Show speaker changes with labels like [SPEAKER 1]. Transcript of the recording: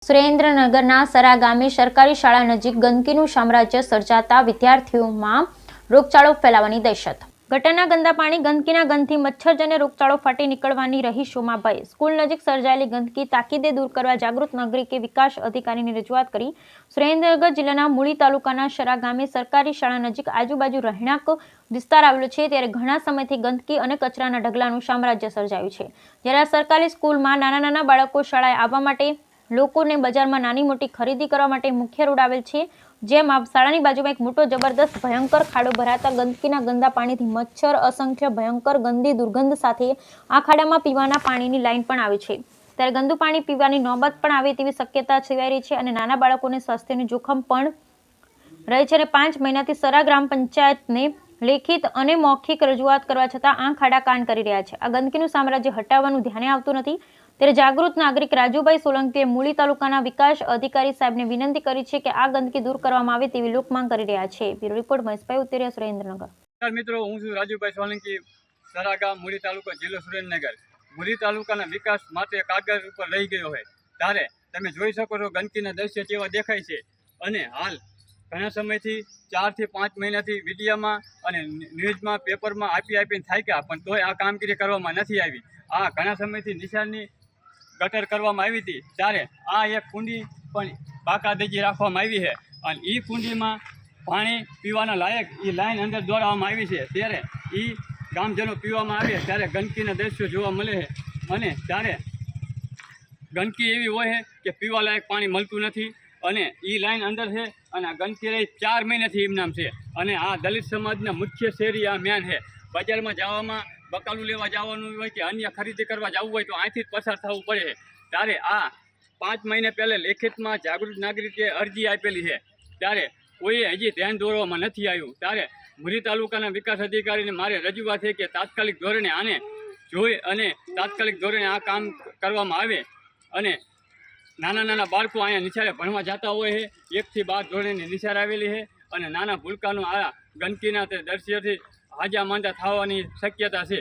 [SPEAKER 1] સુરેન્દ્રનગરના સરા ગામે સરકારી શાળા નજીક ગંદકીનું સામ્રાજ્ય સર્જાતા વિદ્યાર્થીઓમાં રોગચાળો ફેલાવાની દહેશત। ગટરના ગંદા પાણી, ગંદકીના ગંધથી મચ્છરજન્ય રોગચાળો ફાટી નીકળવાની રહીશોમાં ભય। સ્કૂલ નજીક સર્જાયેલી ગંદકી તાકીદે દૂર કરવા જાગૃત નાગરિકે વિકાસ અધિકારીની રજૂઆત કરી। સુરેન્દ્રનગર જિલ્લાના મૂળી તાલુકાના સરા ગામે સરકારી શાળા નજીક આજુબાજુ રહેણાંક વિસ્તાર આવેલો છે, ત્યારે ઘણા સમયથી ગંદકી અને કચરાના ઢગલાનું સામ્રાજ્ય સર્જાયું છે। જ્યારે આ સરકારી સ્કૂલમાં નાના બાળકો શાળાએ આવવા માટે, લોકોને બજારમાં નાની મોટી ખરીદી કરવા માટે મુખ્ય રોડ આવેલ છે, જેમાં શાળાની બાજુમાં એક મોટો જબરદસ્ત ભયંકર ખાડો ભરાતા ગંદકીના ગંદા પાણીથી મચ્છર, અસંખ્ય ભયંકર ગંદી દુર્ગંધ સાથે આ ખાડામાં પીવાના પાણીની લાઈન પણ આવે છે। ત્યારે ગંદુ પાણી પીવાની નોબત પણ આવે તેવી શક્યતા સેવાઈ રહી છે અને નાના બાળકોને સ્વાસ્થ્યનું જોખમ પણ રહે છે। અને 5 મહિનાથી સરા ગ્રામ પંચાયતને લેખિત અને મૌખિક રજૂઆત કરવા છતાં આ ખાડા કાન કરી રહ્યા છે। આ ગંદકીનું સામ્રાજ્ય હટાવવાનું ધ્યાને આવતું નથી, ત્યારે જાગૃત નાગરિક રાજુભાઈ સોલંકીએ મૂળી તાલુકાના વિકાસ અધિકારી સાહેબને વિનંતી કરી છે કે આ ગંદકી દૂર કરવામાં આવે તેવી લોકમાંગ કરી રહ્યા છે। બ્યુરો રિપોર્ટ મહેશભાઈ ઉતેરિયા, સુરેન્દ્રનગર।
[SPEAKER 2] મિત્રો, હું છું રાજુભાઈ સોલંકી, સરા ગામ, મૂળી તાલુકો, જિલ્લો સુરેન્દ્રનગર। મૂળી તાલુકાના વિકાસ માટે કાગળ ઉપર રહી ગયો હોય ત્યારે તમે જોઈ શકો છો ગંદકીના દ્રશ્ય કેવા દેખાય છે। અને હાલ ઘણા સમયથી 4 થી 5 મહિનાથી મીડિયામાં અને ન્યૂઝમાં, પેપરમાં આપીને થાક્યા, પણ તોય આ કામગીરી કરવામાં નથી આવી। આ ઘણા સમયથી નિશાનની ગટર કરવામાં આવી હતી, ત્યારે આ એક કુંડી પણ બાકાયદગી રાખવામાં આવી છે અને એ કુંડીમાં પાણી પીવાના લાયક એ લાઈન અંદર દોડાવવામાં આવી છે। ત્યારે એ ગામજનો પીવામાં આવે ત્યારે ગંદકીના દ્રશ્યો જોવા મળે છે અને ત્યારે ગંદકી એવી હોય છે કે પીવા લાયક પાણી મળતું નથી અને એ લાઈન અંદર છે અને આ ગંદકી રહી 4 મહિનાથી એમ નામ છે। અને આ દલિત સમાજના મુખ્ય શેરી આ મેન છે। બજારમાં જવામાં, બકાલું લેવા જવાનું હોય કે અન્ય ખરીદી કરવા જવું હોય તો અહીંથી જ પસાર થવું પડે છે। ત્યારે આ 5 મહિના પહેલાં લેખિતમાં જાગૃત નાગરિકે અરજી આપેલી છે, ત્યારે કોઈએ હજી ધ્યાન દોરવામાં નથી આવ્યું। ત્યારે મૂળી તાલુકાના વિકાસ અધિકારીને મારે રજૂઆત છે કે તાત્કાલિક ધોરણે આને જોઈ અને તાત્કાલિક ધોરણે આ કામ કરવામાં આવે અને નાના બાળકો અહીંયા નિશાળે ભણવા જતા હોય છે, 1 થી 12 ધોરણની નિશાળ આવેલી છે અને નાના ભૂલકાનું આ ગંદકીના તે દ્રશ્યથી હાજા માંદા થવાની શક્યતા છે।